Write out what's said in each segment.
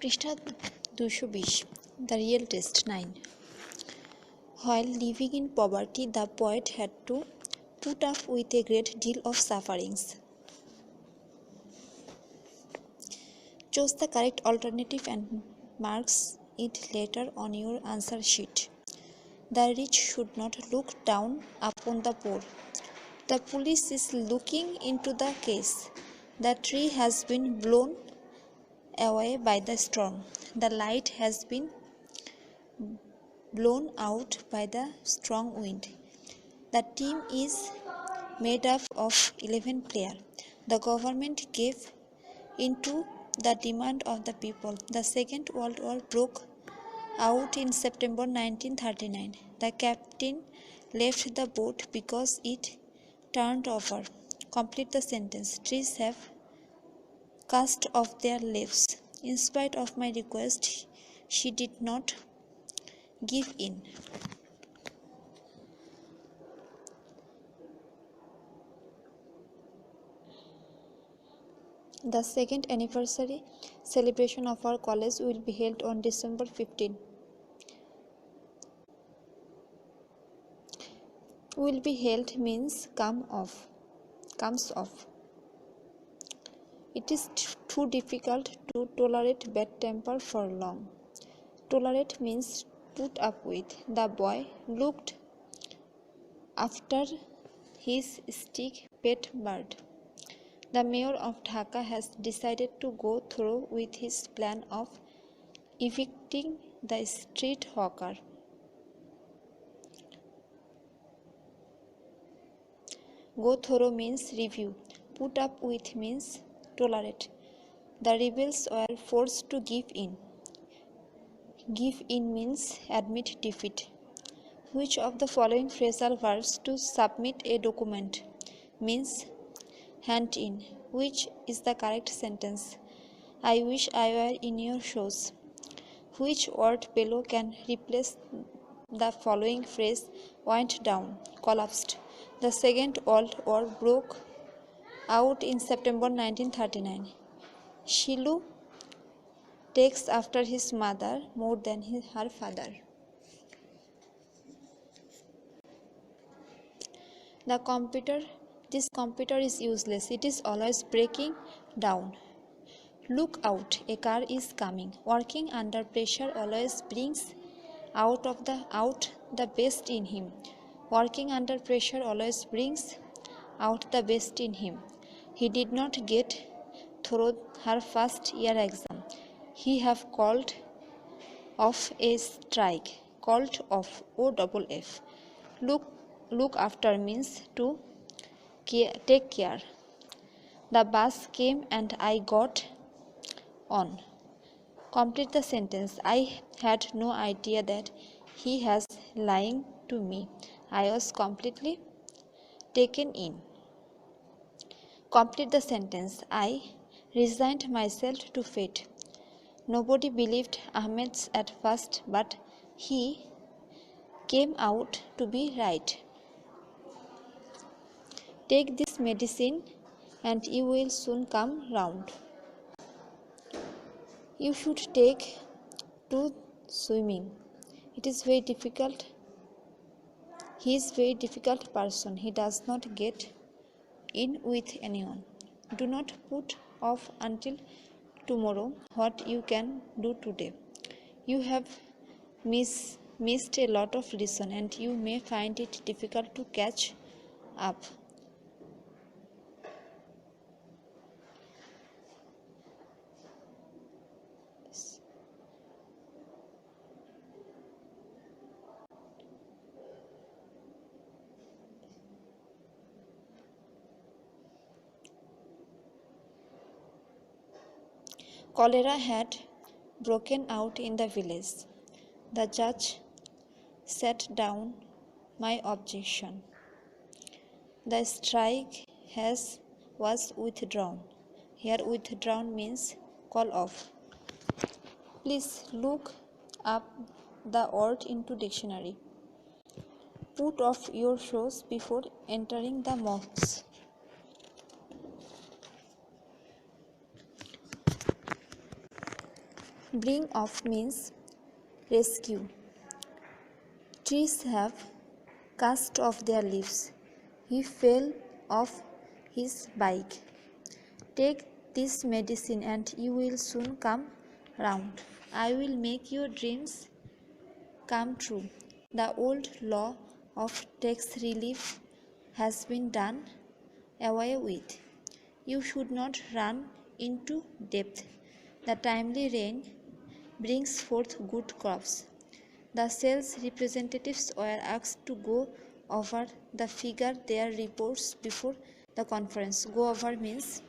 পৃষ্ঠা 220 The Real Test 9 While living in poverty, the poet had to put up with a great deal of sufferings. Choose the correct alternative and marks it later on your answer sheet. The rich should not look down upon the poor. The police is looking into the case. The tree has been blown away by the storm. The light has been blown out by the strong wind. The team is made up of 11 players. The government gave into the demand of the people. The Second World War broke out in September 1939. The captain left the boat because it turned over. Complete the sentence. Trees have cast off their leaves. In spite of my request, she did not give in. The second anniversary celebration of our college will be held on December 15. Will be held means comes off. It is too difficult to tolerate bad temper for long. Tolerate means put up with. The boy looked after his stick pet bird. The mayor of Dhaka has decided to go through with his plan of evicting the street hawker. Go through means review. Put up with means tolerate. The rebels were forced to give in. Give in means admit defeat. Which of the following phrasal verbs to submit a document means hand in? Which is the correct sentence? I wish I were in your shoes. Which word below can replace the following phrase went down, collapsed? The Second World War broke out in September 1939. Shilu takes after his mother more than her father. This computer is useless. It is always breaking down. Look out, a car is coming. Working under pressure always brings out the best in him. Working under pressure always brings out the best in him. He did not get through her first year exam. He have called off a strike. Called off, OFF. Look after means to take care. The bus came and I got on. Complete the sentence. I had no idea that he has lying to me. I was completely taken in. Complete the sentence. I resigned myself to fate. Nobody believed Ahmed at first, but he came out to be right. Take this medicine and you will soon come round. You should take to swimming. It is very difficult. He is very difficult person. He does not get in with anyone. Do not put off until tomorrow what you can do today. You have missed a lot of lesson and you may find it difficult to catch up. Cholera had broken out in the village. The judge set down my objection. The strike was withdrawn. Here withdrawn means call off. Please look up the word into dictionary. Put off your shoes before entering the mosque. Bring off means rescue. Trees have cast off their leaves. He fell off his bike. Take this medicine and you will soon come round. I will make your dreams come true. The old law of tax relief has been done away with. You should not run into debt. The timely rain brings forth good crops. The sales representatives were asked to go over the figure their reports before the conference. Go over means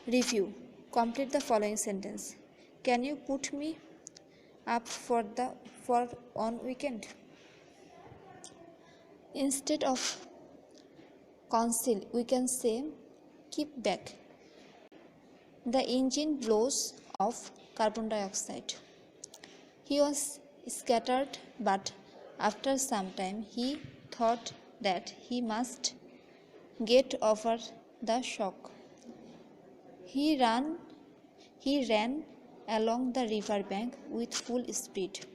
review. Complete the following sentence. Can you put me up for on weekend? Instead of conceal, we can say keep back. The engine blows off carbon dioxide. He was scattered, but after some time he thought that he must get over the shock. He ran along the river bank with full speed.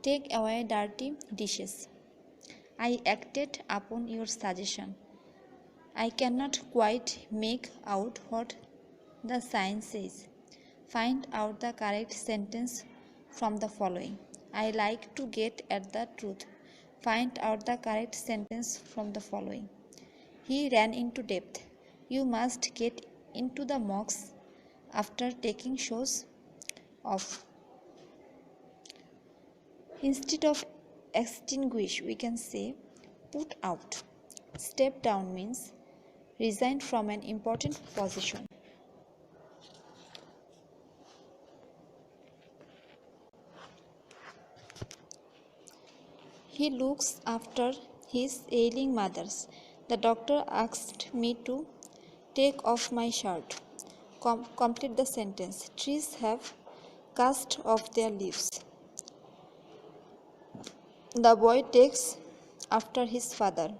Take away dirty dishes. I acted upon your suggestion. I cannot quite make out what the sign says. Find out the correct sentence from the following. I like to get at the truth. Find out the correct sentence from the following. He ran into debt. You must get into the mocks after taking shows off. Instead of extinguish, we can say put out. Step down means resign from an important position. He looks after his ailing mothers. The doctor asked me to take off my shirt. Complete the sentence. Trees have cast off their leaves. The boy takes after his father.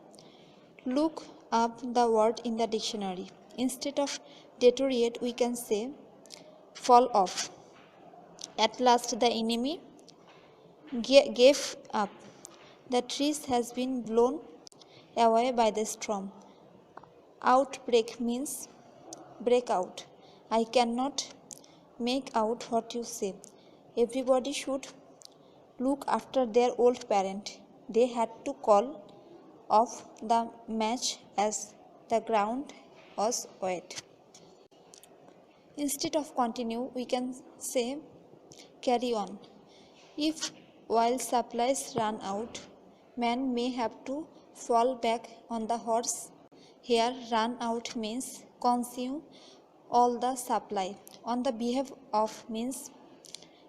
Look up the word in the dictionary. Instead of deteriorate, we can say fall off. At last, the enemy gave up. The trees has been blown away by the storm. Outbreak means break out. I cannot make out what you say. Everybody should look after their old parent. They had to call off the match as the ground was wet. Instead of continue, we can say carry on. If while supplies run out, man may have to fall back on the horse. Here, run out means consume all the supply. On the behalf of means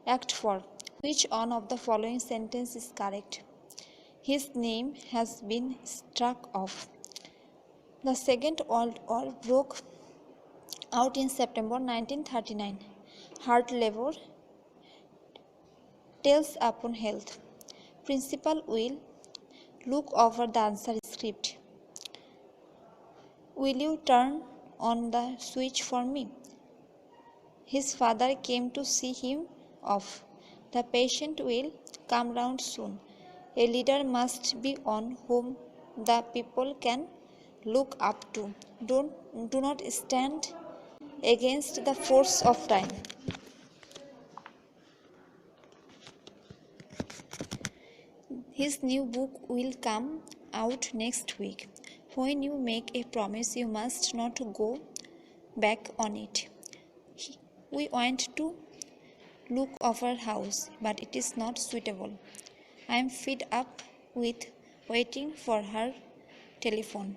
act for. Which one of the following sentence is correct? His name has been struck off. The Second World War broke out in September 1939. Hard labor tells upon health. Principal will look over the answer script. Will you turn on the switch for me? His father came to see him off. The patient will come round soon. A leader must be one whom the people can look up to. Do not stand against the force of time. His new book will come out next week. When you make a promise, you must not go back on it. We want to look over house, but it is not suitable. I am fed up with waiting for her telephone.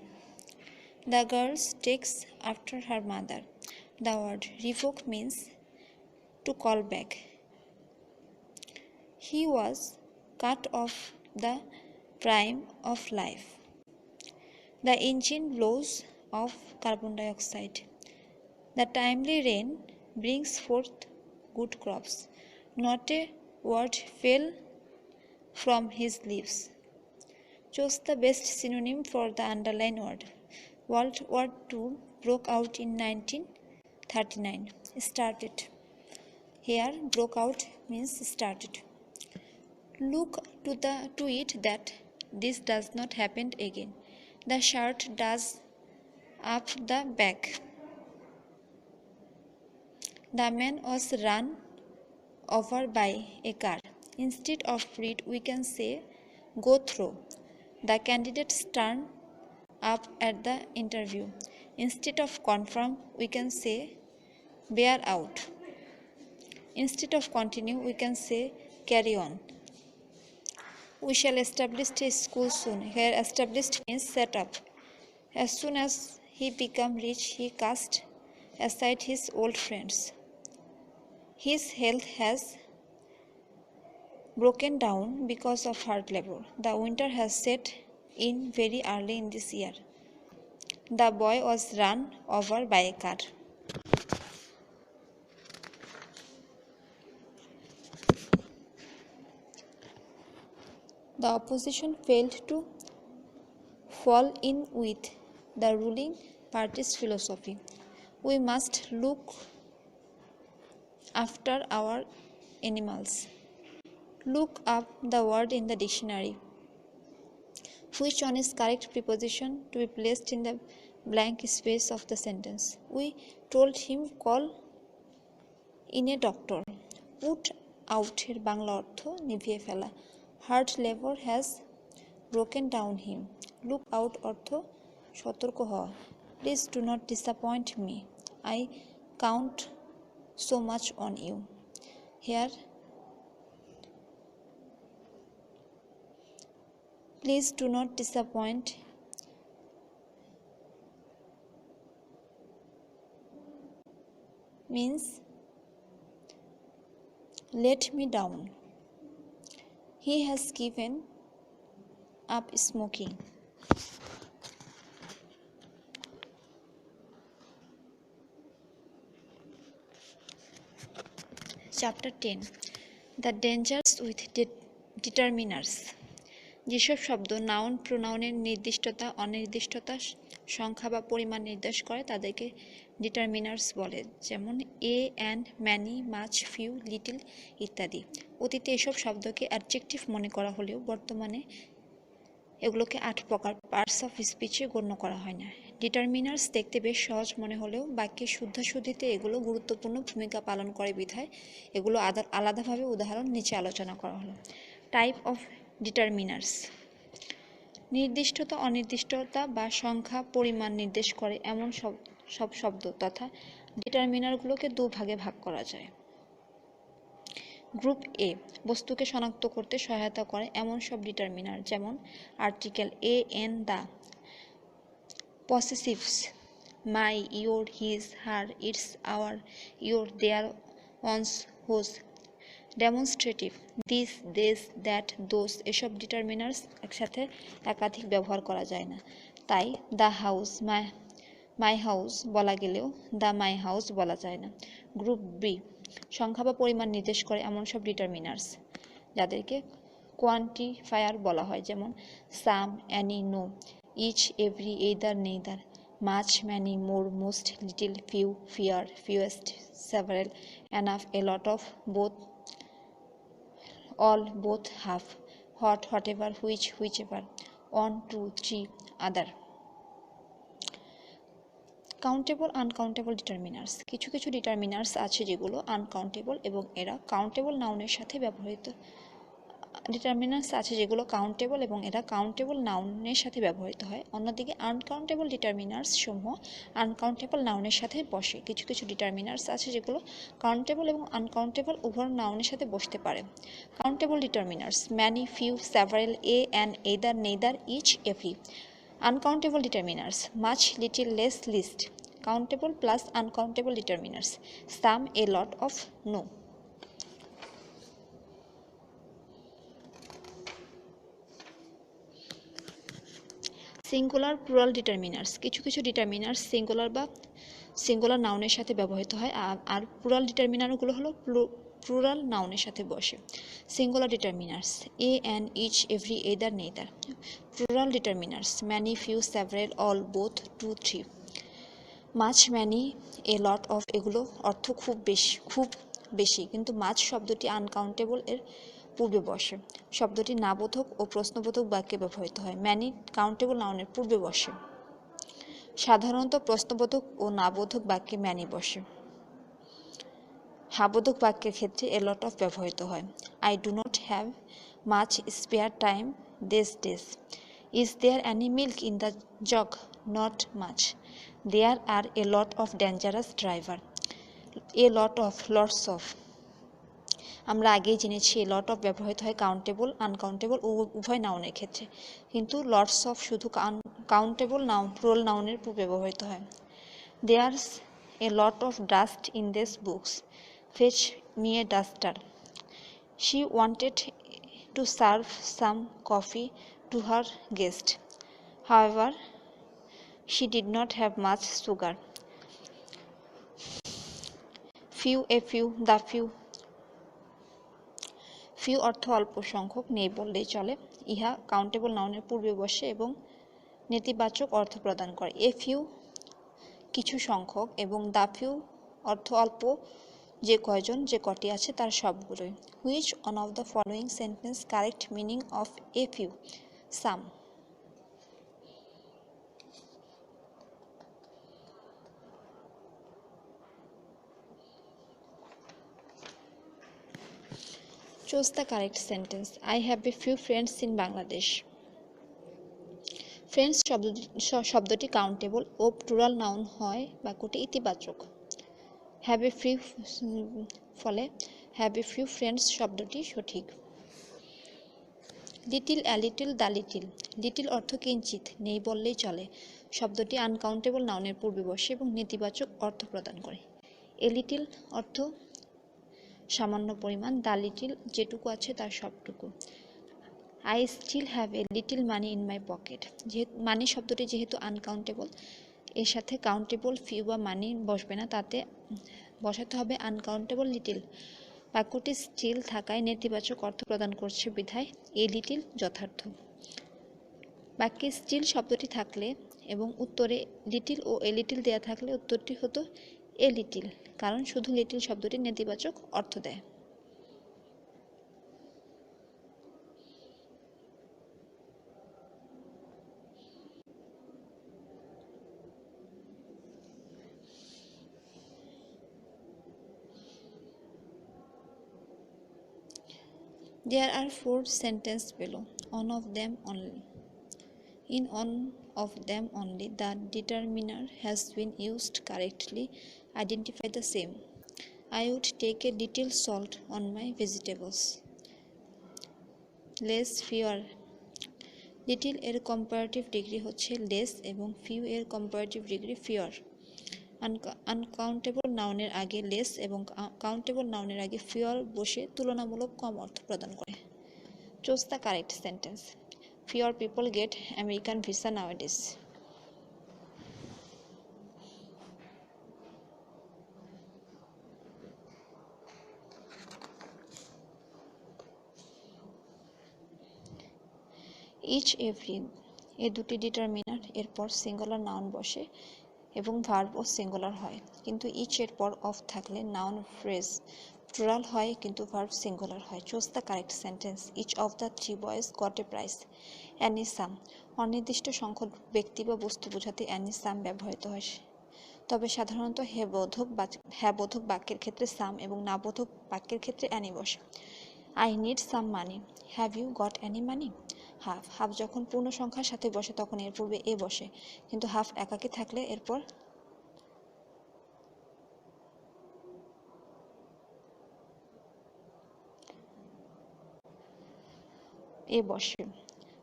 The girl takes after her mother. The word revoke means to call back. He was cut off the prime of life. The engine blows off carbon dioxide. The timely rain brings forth good crops. Not a word fell from his lips. Choose the best synonym for the underlined word. World War II broke out in 1939. 39. Started. Here broke out means started. Look to it that this does not happen again. The shirt does up the back. The man was run over by a car. Instead of read, we can say go through. The candidates turn up at the interview. Instead of confirm, we can say bear out. Instead of continue, we can say carry on. We shall establish a school soon. Here established means set up. As soon as he became rich, he cast aside his old friends. His health has broken down because of hard labor. The winter has set in very early in this year. The boy was run over by a car. The opposition failed to fall in with the ruling party's philosophy. We must look after our animals. Look up the word in the dictionary. Which one is correct preposition to be placed in the blank space of the sentence? We told him call in a doctor. Put out এর বাংলা অর্থ নিভিয়ে ফেলা. Hard labor has broken down him. Look out অর্থ সতর্ক হওয়া. Please do not disappoint me. I count so much on you. Here please do not disappoint means let me down. He has given up smoking. Chapter 10. The dangers with determiners. যেসব শব্দ noun প্রোনাউনের নির্দিষ্টতা অনির্দিষ্টতা সংখ্যা বা পরিমাণ নির্দেশ করে তাদেরকে determiners বলে, যেমন a and many much few little ইত্যাদি। অতীতে এসব শব্দকে অ্যাডজেক্টিভ মনে করা হলেও বর্তমানে এগুলোকে 8 প্রকার পার্টস অফ স্পিচে গণ্য করা হয় না। ডিটারমিনার্স দেখতে বেশ সহজ মনে হলেও বাক্যের শুদ্ধাশুদ্ধিতে এগুলো গুরুত্বপূর্ণ ভূমিকা পালন করে বিধায় এগুলো আলাদাভাবে উদাহরণ নিচে আলোচনা করা হলো। Type of determiners. নির্দিষ্টতা অনির্দিষ্টতা বা সংখ্যা পরিমাণ নির্দেশ করে এমন সব শব্দ তথা ডিটারমিনারগুলোকে দুভাগে ভাগ করা যায়। গ্রুপ এ বস্তুকে শনাক্ত করতে সহায়তা করে এমন সব ডিটারমিনার, যেমন article a an the, possessives my, your, his, her, its, our, your, their, one's, whose, demonstrative this, these, that, those. এসব ডিটারমিনার্স একসাথে একাধিক ব্যবহার করা যায় না, তাই দ্য হাউস, মাই হাউস বলা গেলেও দ্য মাই হাউস বলা যায় না। গ্রুপ বি সংখ্যা বা পরিমাণ নির্দেশ করে এমন সব ডিটারমিনার্স যাদেরকে কোয়ান্টিফায়ার বলা হয়, যেমন some, any, no, each, every, either, neither, much, many, more, most, little, few, fewer, fewest, several, enough, a lot of, both, all, both, half, what, whatever, which, whichever, on, two, three, other. Countable uncountable determiners. কিছু কিছু determiners আছে যেগুলো uncountable এবং এরা countable নাউনের সাথে ব্যবহৃত determiners আছে যেগুলো কাউন্টেবল এবং এরা কাউন্টেবল নাউনের সাথে ব্যবহৃত হয়। অন্যদিকে আনকাউন্টেবল ডিটারমিনার্স সমূহ আনকাউন্টেবল নাউনের সাথে বসে। কিছু কিছু ডিটারমিনার্স আছে যেগুলো কাউন্টেবল এবং আনকাউন্টেবল উভয় নাউনের সাথে বসতে পারে। Countable determiners many, few, several, a and either, neither, each, every. Uncountable determiners much, little, less, least. Countable plus uncountable determiners some, a lot of, no. Singular plural determiners. কিছু কিছু determiners singular বা singular নাউনের সাথে ব্যবহৃত হয়, আর plural ডিটারমিনারগুলো হলো plural নাউনের সাথে বসে। Singular determiners a and each, every, either, neither. Plural determiners many, few, several, all, both, two, three. Much, many, a lot of এগুলো অর্থ খুব বেশি, কিন্তু মাচ শব্দটি আনকাউন্টেবল এর পূর্বে বসে। শব্দটি নাবোধক ও প্রশ্নবোধক বাক্যে ব্যবহৃত হয়। ম্যানি কাউন্টেবল নাউনের পূর্বে বসে। সাধারণত প্রশ্নবোধক ও নাবোধক বাক্যে ম্যানি বসে। হাবোধক বাক্যের ক্ষেত্রে এ লট অফ ব্যবহৃত হয়। I do not have much spare time these days. Is there any milk in the jug? Not much. There are a lot of dangerous driver. A lot of, lots of. আমরা আগেই জেনেছি এ lot of ব্যবহৃত হয় countable, uncountable ও উভয় নাউনের ক্ষেত্রে, কিন্তু lots of শুধু কাউন্টেবল নাউন, রোল নাউনের পূর্বে ব্যবহৃত হয়। There's A lot of dust in this books. Fetch me a duster. She wanted to serve some coffee to her guest. However, she did not have much sugar. Few, a few, the few. Few অর্থ অল্প সংখ্যক, নেই বললেই চলে। ইহা countable নাউনের পূর্বে বসে এবং নেতিবাচক অর্থ প্রদান করে। এ ফিউ কিছু সংখ্যক, এবং দ্য ফিউ অর্থ অল্প, যে কয়জন, যে কটি আছে তার সবগুলোই। Which one of the following sentence correct meaning of a few? Some. Choose the correct sentence. I have a few friends in Bangladesh. Friends শব্দটি কাউন্টেবল ও প্লুরাল নাউন হয় বাক্যটি ইতিবাচক। হ্যাভ এ ফিউ ফলে হ্যাভ এ ফিউ ফ্রেন্ডস শব্দটি সঠিক। Little, a little, the little. Little অর্থ কিঞ্চিত, নেই বললেই চলে। শব্দটি আনকাউন্টেবল নাউনের পূর্বে বসে এবং নেতিবাচক অর্থ প্রদান করে। এ লিটিল অর্থ সামান্য পরিমাণ, দ্য লিটিল যেটুকু আছে তার সবটুকু। I still have a little money in my pocket. যেহেতু মানি শব্দটি যেহেতু আনকাউন্টেবল, এর সাথে কাউন্টেবল ফিউ বা মানি বসবে না, তাতে বসাতে হবে আনকাউন্টেবল লিটিল। বাক্যটি স্টিল থাকায় নেতিবাচক অর্থ প্রদান করছে বিধায় এ লিটিল যথার্থ। বাক্যে স্টিল শব্দটি থাকলে এবং উত্তরে লিটিল ও এ লিটিল দেয়া থাকলে উত্তরটি হতো এ লিটিল, কারণ শুধু লিটিল শব্দটি নেতিবাচক অর্থ দেয়। There are 4 sentences below. In one of them only, the determiner has been used correctly. Identify the same. I would take a little salt on my vegetables. Less, fewer. Little এর comparative degree হচ্ছে less এবং few এর comparative degree ফিওর। Uncountable নাউনের আগে less এবং countable নাউনের আগে ফিওর বসে তুলনামূলক কম অর্থ প্রদান করে। Choose the correct sentence. Fewer people get American visa nowadays. Each, every, a দুটি ডিটারমিনার এরপর সিঙ্গুলার নাউন বসে এবং ভার্বও সিঙ্গুলার হয়, কিন্তু ইচ এর পর অফ থাকলে নাউন ফ্রেজ প্লুরাল হয় কিন্তু ভার্ব সিঙ্গুলার হয়। Choose the correct sentence. Each of the 3 boys got a prize. Any some, অনির্দিষ্ট সংখ্যক ব্যক্তি বা বস্তু বোঝাতে অ্যানি সাম ব্যবহৃত হয়, তবে সাধারণত হ্যাঁ বোধক বাক্যের ক্ষেত্রে সাম এবং না বোধক বাক্যের ক্ষেত্রে অ্যানি বসে। I need some money. Have you got any money? Half, half যখন পূর্ণ সংখ্যার সাথে বসে তখন এর পূর্বে এ বসে, কিন্তু হাফ একাকী থাকলে এরপর এ বসে,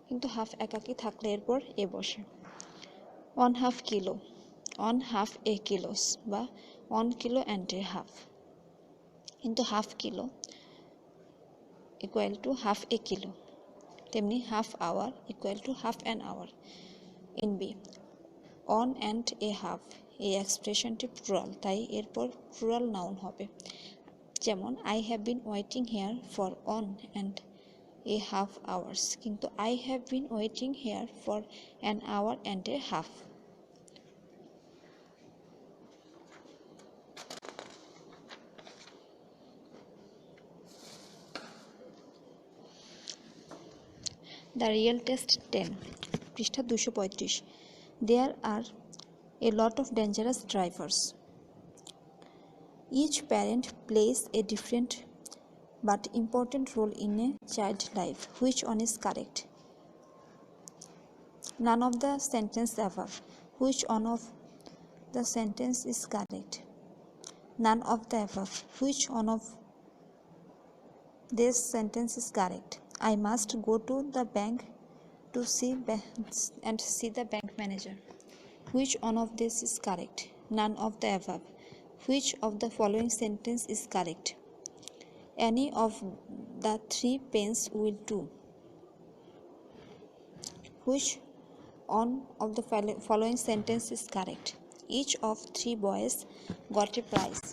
কিন্তু হাফ একাকী থাকলে এরপর এ বসে। 1/2 কিলো, 1/2 এ কিলোস বা 1 কিলো অ্যান্ড এ হাফ, কিন্তু half kilo equal to half a kilo, তেমনি half hour equal to half an hour. In B, one and a half, এই এক্সপ্রেশনটি প্লুরাল, তাই এরপর প্লুরাল নাউন হবে। যেমন I have been waiting here for one and a half hours, কিন্তু I have been waiting here for an hour and a half. The real test 10 পৃষ্ঠা 235 There are a lot of dangerous drivers. Each parent plays a different but important role in a child's life. Which one is correct? None of the sentence above. Which one of the sentence is correct? None of the above. Which one of this sentence is correct? I must go to the bank to see the bank manager. Which one of this is correct? None of the above. Which of the following sentence is correct? Any of the three pens will do. Which one of the following sentence is correct? Each of three boys got a prize.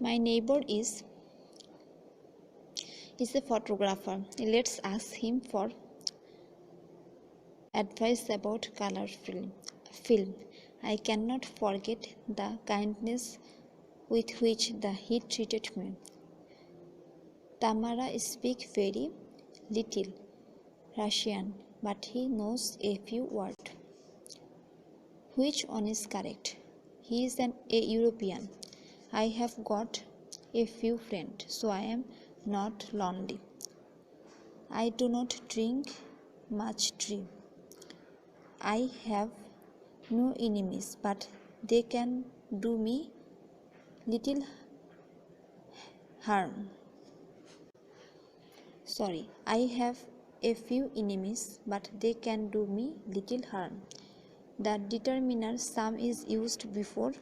My neighbor is a photographer. Let's ask him for advice about color film. I cannot forget the kindness with which he treated me. Tamara speaks very little Russian, but he knows a few words. Which one is correct? He is a European. I have got a few friends, so I am not lonely. I do not drink much tea. I have no enemies, but they can do me little harm. I have a few enemies, but they can do me little harm. The determiner some is used before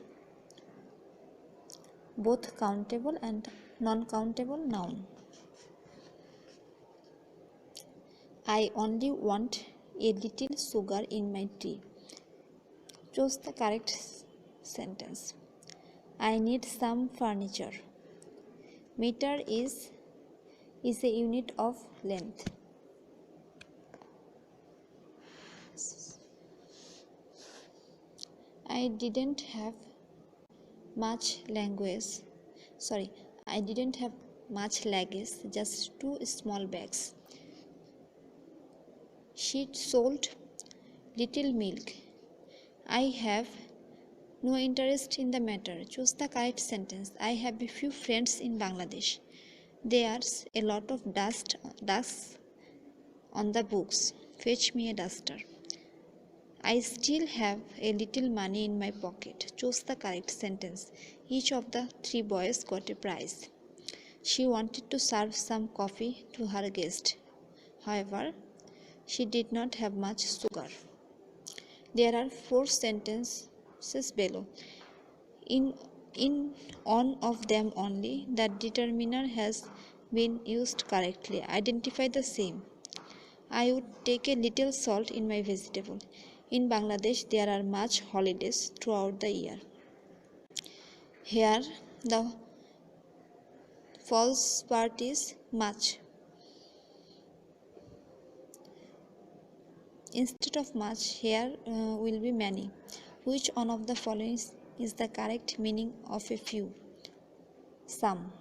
both countable and non-countable noun. I only want a little sugar in my tea. Choose the correct sentence. I need some furniture. Meter is a unit of length. I didn't have much luggage, just 2 small bags. She sold little milk. I have no interest in the matter. Choose the correct sentence. I have a few friends in Bangladesh. There's a lot of dust on the books. Fetch me a duster. I still have a little money in my pocket. Choose the correct sentence. Each of the three boys got a prize. She wanted to serve some coffee to her guest. However, she did not have much sugar. There are 4 sentences below. In one of them only, the determiner has been used correctly. Identify the same. I would take a little salt in my vegetable. In Bangladesh, there are much holidays throughout the year. Here, the false part is much. Instead of much, here will be many. Which one of the following is the correct meaning of a few? Some.